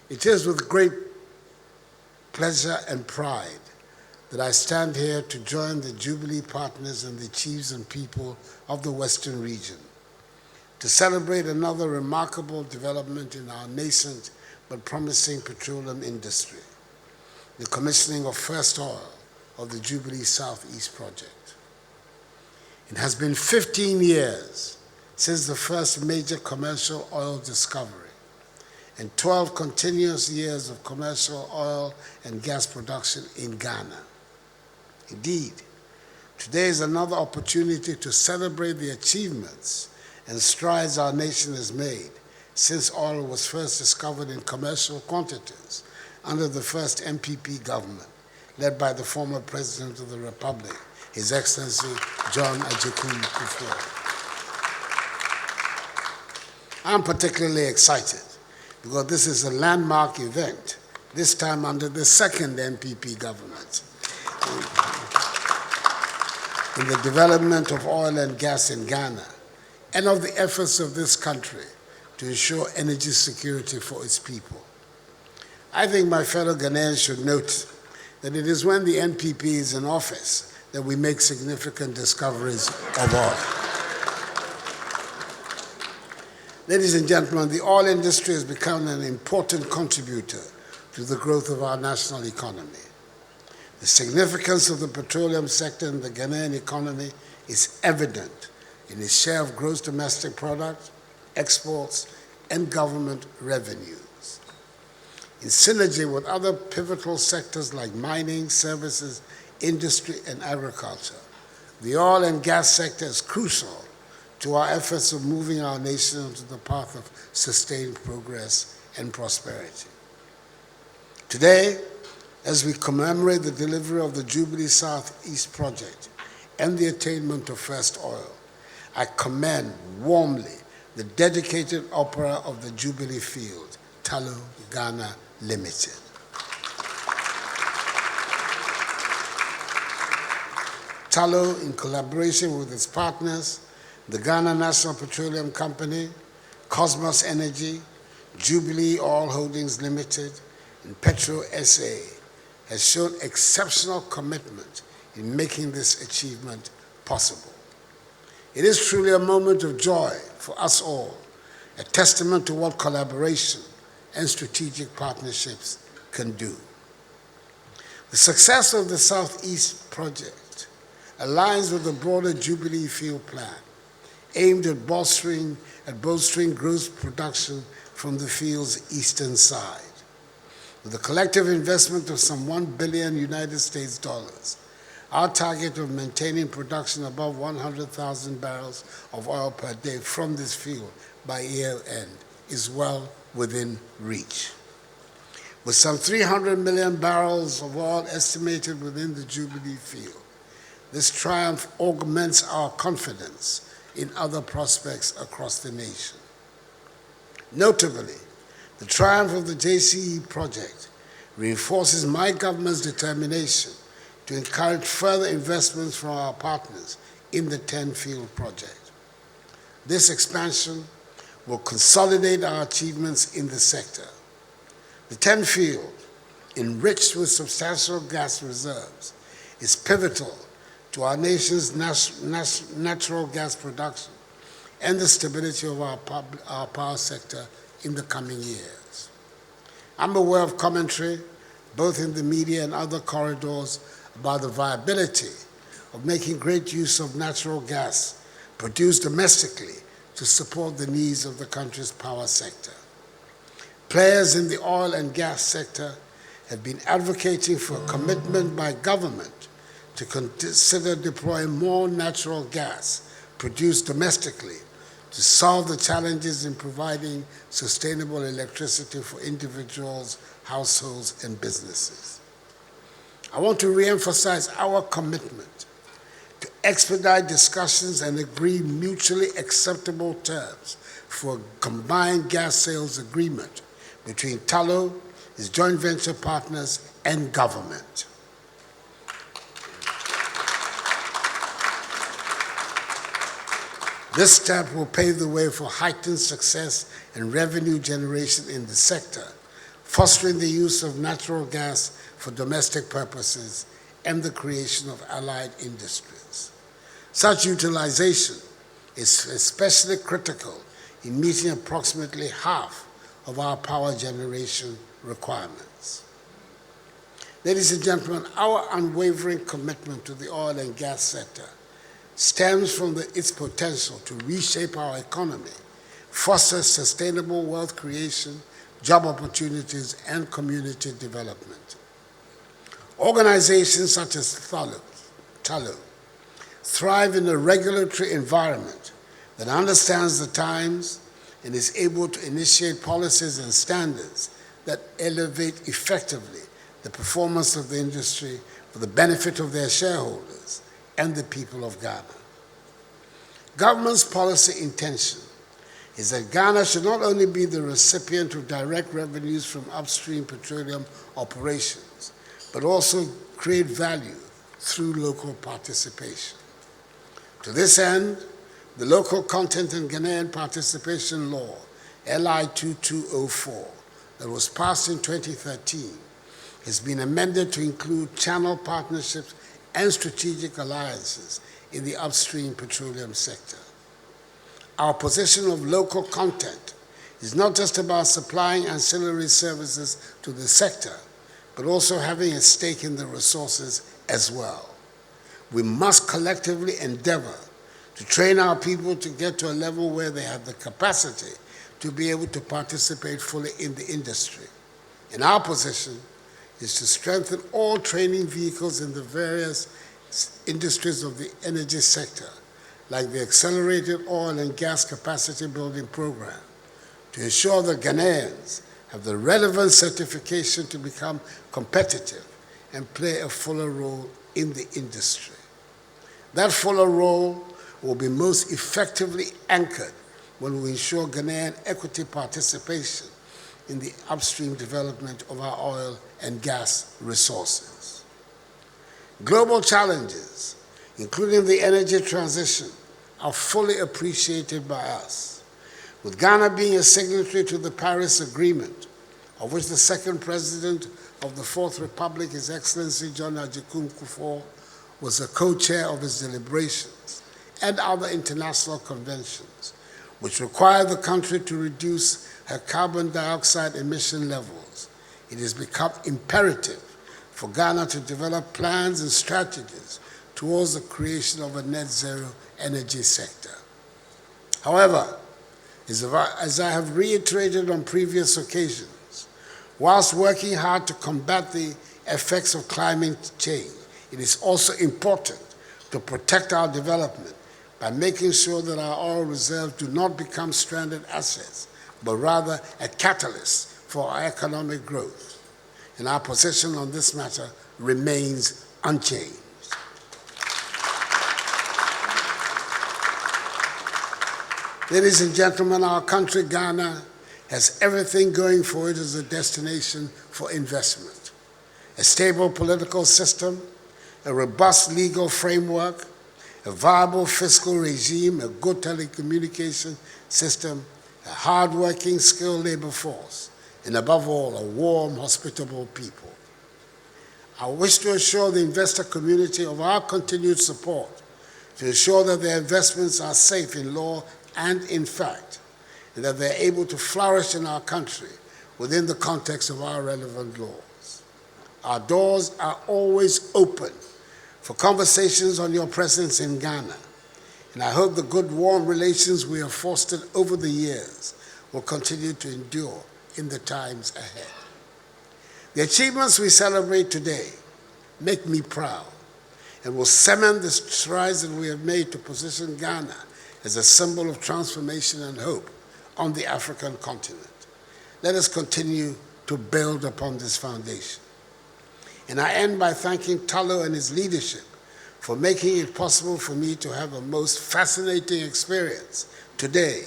It is with great pleasure and pride that I stand here to join the Jubilee partners and the chiefs and people of the Western region to celebrate another remarkable development in our nascent but promising petroleum industry, the commissioning of first oil of the Jubilee South-East project. It has been 15 years since the first major commercial oil discovery and 12 continuous years of commercial oil and gas production in Ghana. Indeed, today is another opportunity to celebrate the achievements and strides our nation has made since oil was first discovered in commercial quantities under the first MPP government, led by the former President of the Republic, His Excellency John Akufo-Addo. I'm particularly excited because this is a landmark event, this time under the second MPP government, in the development of oil and gas in Ghana, and of the efforts of this country to ensure energy security for its people. I think my fellow Ghanaians should note that it is when the NPP is in office that we make significant discoveries of oil. Ladies and gentlemen, the oil industry has become an important contributor to the growth of our national economy. The significance of the petroleum sector in the Ghanaian economy is evident in its share of gross domestic product, exports, and government revenues. In synergy with other pivotal sectors like mining, services, industry, and agriculture, the oil and gas sector is crucial to our efforts of moving our nation onto the path of sustained progress and prosperity. Today, as we commemorate the delivery of the Jubilee South-East project and the attainment of first oil, I commend warmly the dedicated opera of the Jubilee Field, Tullow Ghana Limited. Tullow, in collaboration with its partners, the Ghana National Petroleum Company, Cosmos Energy, Jubilee Oil Holdings Limited, and Petro SA, has shown exceptional commitment in making this achievement possible. It is truly a moment of joy for us all, a testament to what collaboration and strategic partnerships can do. The success of the Southeast project aligns with the broader Jubilee Field plan, aimed at bolstering gross production from the field's eastern side. With a collective investment of some $1 billion United States dollars, our target of maintaining production above 100,000 barrels of oil per day from this field by year end is well within reach. With some 300 million barrels of oil estimated within the Jubilee Field, this triumph augments our confidence in other prospects across the nation. Notably, the triumph of the JCE project reinforces my government's determination to encourage further investments from our partners in the 10-field project. This expansion will consolidate our achievements in the sector. The 10-field, enriched with substantial gas reserves, is pivotal to our nation's natural gas production and the stability of our power sector in the coming years. I'm aware of commentary, both in the media and other corridors, about the viability of making great use of natural gas produced domestically to support the needs of the country's power sector. Players in the oil and gas sector have been advocating for a commitment by government to consider deploying more natural gas produced domestically to solve the challenges in providing sustainable electricity for individuals, households, and businesses. I want to re-emphasize our commitment to expedite discussions and agree mutually acceptable terms for a combined gas sales agreement between Tullow, its joint venture partners, and government. This step will pave the way for heightened success and revenue generation in the sector, fostering the use of natural gas for domestic purposes, and the creation of allied industries. Such utilization is especially critical in meeting approximately half of our power generation requirements. Ladies and gentlemen, our unwavering commitment to the oil and gas sector stems from its potential to reshape our economy, foster sustainable wealth creation, job opportunities, and community development. Organizations such as Tullow thrive in a regulatory environment that understands the times and is able to initiate policies and standards that elevate effectively the performance of the industry for the benefit of their shareholders and the people of Ghana. Government's policy intention is that Ghana should not only be the recipient of direct revenues from upstream petroleum operations, but also create value through local participation. To this end, the Local Content and Ghanaian Participation Law, LI 2204, that was passed in 2013, has been amended to include channel partnerships and strategic alliances in the upstream petroleum sector. Our position of local content is not just about supplying ancillary services to the sector, but also having a stake in the resources as well. We must collectively endeavor to train our people to get to a level where they have the capacity to be able to participate fully in the industry. And our position is to strengthen all training vehicles in the various industries of the energy sector, like the Accelerated Oil and Gas Capacity Building Program, to ensure that Ghanaians have the relevant certification to become competitive and play a fuller role in the industry. That fuller role will be most effectively anchored when we ensure Ghanaian equity participation in the upstream development of our oil and gas resources. Global challenges, including the energy transition, are fully appreciated by us. With Ghana being a signatory to the Paris Agreement, of which the second president of the Fourth Republic, His Excellency John Agyekum Kufuor, was a co-chair of its deliberations, and other international conventions, which require the country to reduce her carbon dioxide emission levels, it has become imperative for Ghana to develop plans and strategies towards the creation of a net zero energy sector. However, as I have reiterated on previous occasions, whilst working hard to combat the effects of climate change, it is also important to protect our development by making sure that our oil reserves do not become stranded assets, but rather a catalyst for our economic growth. And our position on this matter remains unchanged. Ladies and gentlemen, our country, Ghana, has everything going for it as a destination for investment. A stable political system, a robust legal framework, a viable fiscal regime, a good telecommunication system, a hard-working, skilled labor force, and above all, a warm, hospitable people. I wish to assure the investor community of our continued support to ensure that their investments are safe in law and in fact, and that they're able to flourish in our country within the context of our relevant laws. Our doors are always open for conversations on your presence in Ghana, and I hope the good, warm relations we have fostered over the years will continue to endure in the times ahead. The achievements we celebrate today make me proud and will cement the strides that we have made to position Ghana as a symbol of transformation and hope on the African continent. Let us continue to build upon this foundation. And I end by thanking Tullow and his leadership for making it possible for me to have a most fascinating experience today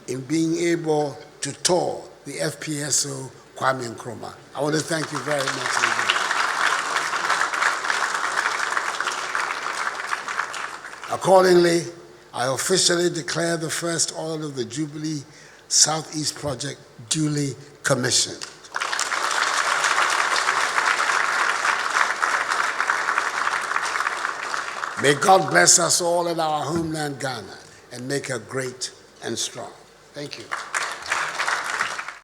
in being able to tour the FPSO Kwame Nkrumah. I want to thank you very much indeed. Accordingly, I officially declare the first oil of the Jubilee South-East project duly commissioned. May God bless us all in our homeland, Ghana, and make her great and strong. Thank you.